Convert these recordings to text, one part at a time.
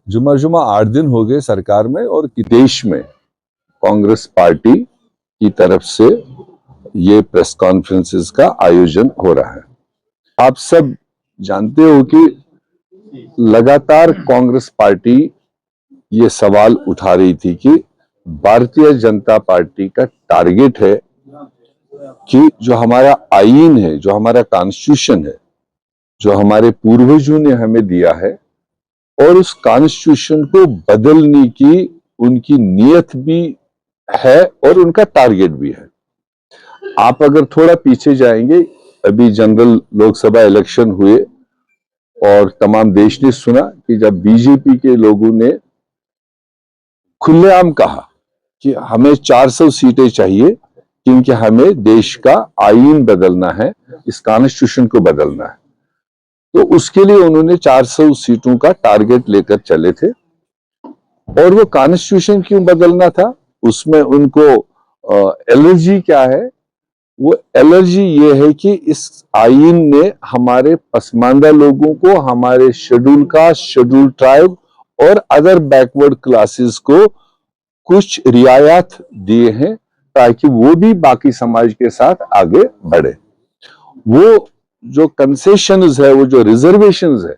जुमा 8 दिन हो गए सरकार में और देश में कांग्रेस पार्टी की तरफ से ये प्रेस कॉन्फ्रेंसेस का आयोजन हो रहा है। आप सब जानते हो कि लगातार कांग्रेस पार्टी ये सवाल उठा रही थी कि भारतीय जनता पार्टी का टारगेट है कि जो हमारा आईन है, जो हमारा कॉन्स्टिट्यूशन है, जो हमारे पूर्वजों ने हमें दिया है, और उस कॉन्स्टिट्यूशन को बदलने की उनकी नीयत भी है और उनका टारगेट भी है। आप अगर थोड़ा पीछे जाएंगे, अभी जनरल लोकसभा इलेक्शन हुए और तमाम देश ने सुना कि जब बीजेपी के लोगों ने खुलेआम कहा कि हमें 400 सीटें चाहिए क्योंकि हमें देश का आईन बदलना है, इस कॉन्स्टिट्यूशन को बदलना है, तो उसके लिए उन्होंने 400 सीटों का टारगेट लेकर चले थे। और वो कॉन्स्टिट्यूशन क्यों बदलना था, उसमें उनको एलर्जी क्या है? वो एलर्जी ये है कि इस आईन ने हमारे पसमानदा लोगों को, हमारे शेड्यूल कास्ट, शेड्यूल ट्राइब और अदर बैकवर्ड क्लासेस को कुछ रियायत दिए हैं ताकि वो भी बाकी समाज के साथ आगे बढ़े। वो जो कंसेशंस है, वो जो रिजर्वेशंस है,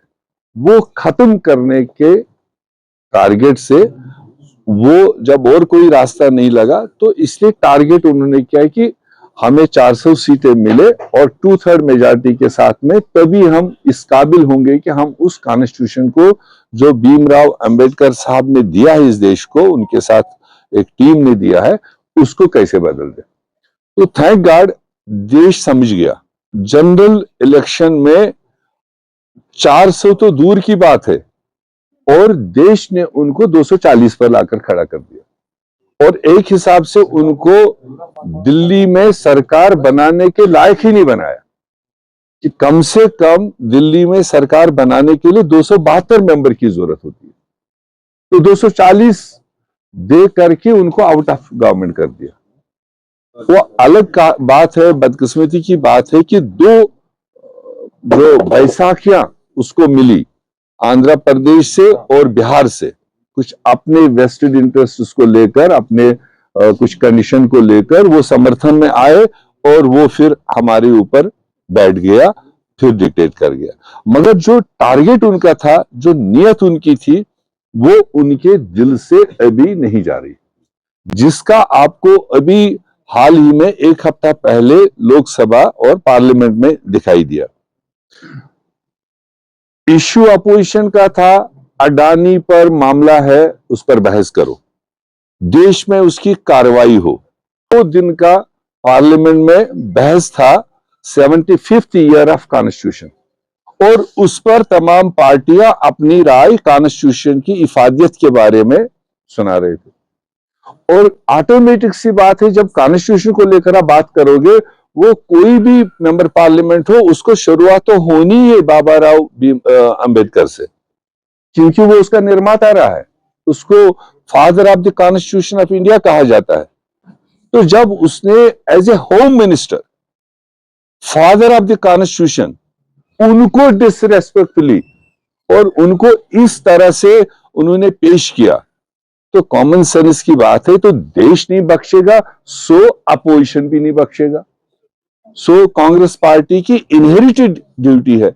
वो खत्म करने के टारगेट से वो जब और कोई रास्ता नहीं लगा तो इसलिए टारगेट उन्होंने किया कि हमें 400 सीटें मिले और 2/3 मेजॉरिटी के साथ में, तभी हम इस काबिल होंगे कि हम उस कॉन्स्टिट्यूशन को जो भीमराव अंबेडकर साहब ने दिया है इस देश को, उनके साथ एक टीम ने दिया है, उसको कैसे बदल दे। तो थैंक गॉड देश समझ गया। जनरल इलेक्शन में 400 तो दूर की बात है, और देश ने उनको 240 पर लाकर खड़ा कर दिया और एक हिसाब से उनको दिल्ली में सरकार बनाने के लायक ही नहीं बनाया कि कम से कम दिल्ली में सरकार बनाने के लिए 272 मेंबर की जरूरत होती है, तो 240 दे करके उनको आउट ऑफ गवर्नमेंट कर दिया। वो अलग बात है, बदकिस्मती की बात है कि दो जो बैसाखियां उसको मिली आंध्र प्रदेश से और बिहार से, कुछ अपने वेस्टेड इंटरेस्ट को लेकर, अपने कुछ कंडीशन को लेकर वो समर्थन में आए और वो फिर हमारे ऊपर बैठ गया, फिर डिक्टेट कर गया। मगर जो टारगेट उनका था, जो नियत उनकी थी, वो उनके दिल से अभी नहीं जा रही, जिसका आपको अभी हाल ही में 1 हफ्ता पहले लोकसभा और पार्लियामेंट में दिखाई दिया। इश्यू अपोजिशन का था, अडानी पर मामला है, उस पर बहस करो, देश में उसकी कार्रवाई हो। 2 दिन का पार्लियामेंट में बहस था 75th ईयर ऑफ कॉन्स्टिट्यूशन, और उस पर तमाम पार्टियां अपनी राय कॉन्स्टिट्यूशन की इफादियत के बारे में सुना रहे थे। और ऑटोमेटिक सी बात है, जब कॉन्स्टिट्यूशन को लेकर आप बात करोगे, वो कोई भी मेंबर पार्लियामेंट हो, उसको शुरुआत तो होनी है बाबा राव अंबेडकर से, क्योंकि वो उसका निर्माता रहा है, उसको father of the constitution of India कहा जाता है। तो जब उसने as a home minister father of the constitution उनको डिसरेस्पेक्टफुली और उनको इस तरह से उन्होंने पेश किया, तो कॉमन सेंस की बात है, तो देश नहीं बख्शेगा, सो अपोजिशन भी नहीं बख्शेगा। सो कांग्रेस पार्टी की इनहेरिटेड ड्यूटी है,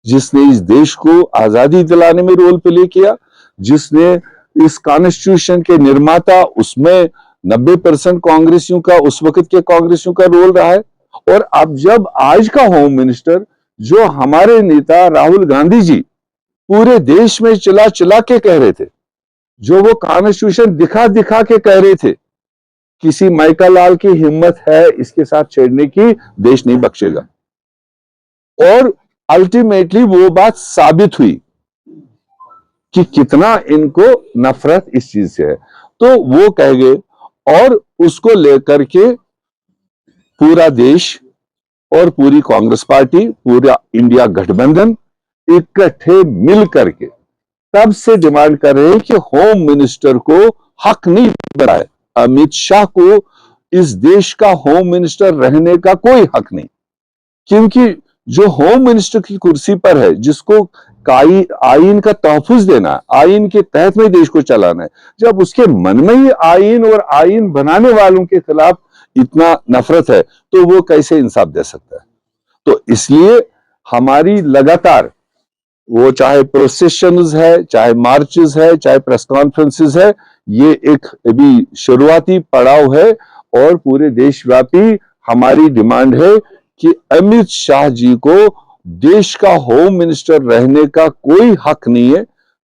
जिसने इस देश को आजादी दिलाने में रोल प्ले किया, जिसने इस कॉन्स्टिट्यूशन के निर्माता, उसमें 90% कांग्रेसियों का, उस वक्त के कांग्रेसियों का रोल रहा है। और अब जब आज का होम मिनिस्टर, जो हमारे नेता राहुल गांधी जी पूरे देश में चिल्ला चिल्ला के कह रहे थे, जो वो कॉन्स्टिट्यूशन दिखा दिखा के कह रहे थे, किसी माइका लाल की हिम्मत है इसके साथ छेड़ने की, देश नहीं बख्शेगा। और अल्टीमेटली वो बात साबित हुई कि कितना इनको नफरत इस चीज से है। तो वो कह गए, और उसको लेकर के पूरा देश और पूरी कांग्रेस पार्टी, पूरा इंडिया गठबंधन इकट्ठे मिल करके तब से डिमांड कर रहे हैं कि होम मिनिस्टर को हक नहीं बनाए, अमित शाह को इस देश का होम मिनिस्टर रहने का कोई हक नहीं, क्योंकि जो होम मिनिस्टर की कुर्सी पर है, जिसको आइन का तहफ्फुज देना, आइन के तहत में देश को चलाना है। जब उसके मन में ही आइन और आइन बनाने वालों के खिलाफ इतना नफरत है तो वो कैसे इंसाफ दे सकता है? तो इसलिए हमारी लगातार, वो चाहे प्रोसेशंस है, चाहे मार्चेस है, चाहे प्रेस कॉन्फ्रेंसेस है, ये एक अभी शुरुआती पड़ाव है और पूरे देशव्यापी हमारी डिमांड है कि अमित शाह जी को देश का होम मिनिस्टर रहने का कोई हक नहीं है,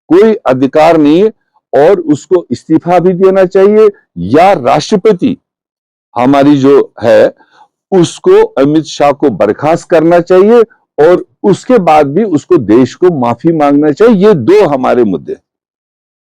कोई अधिकार नहीं है, और उसको इस्तीफा भी देना चाहिए या राष्ट्रपति हमारी जो है उसको अमित शाह को बर्खास्त करना चाहिए और उसके बाद भी उसको देश को माफी मांगना चाहिए। ये दो हमारे मुद्दे।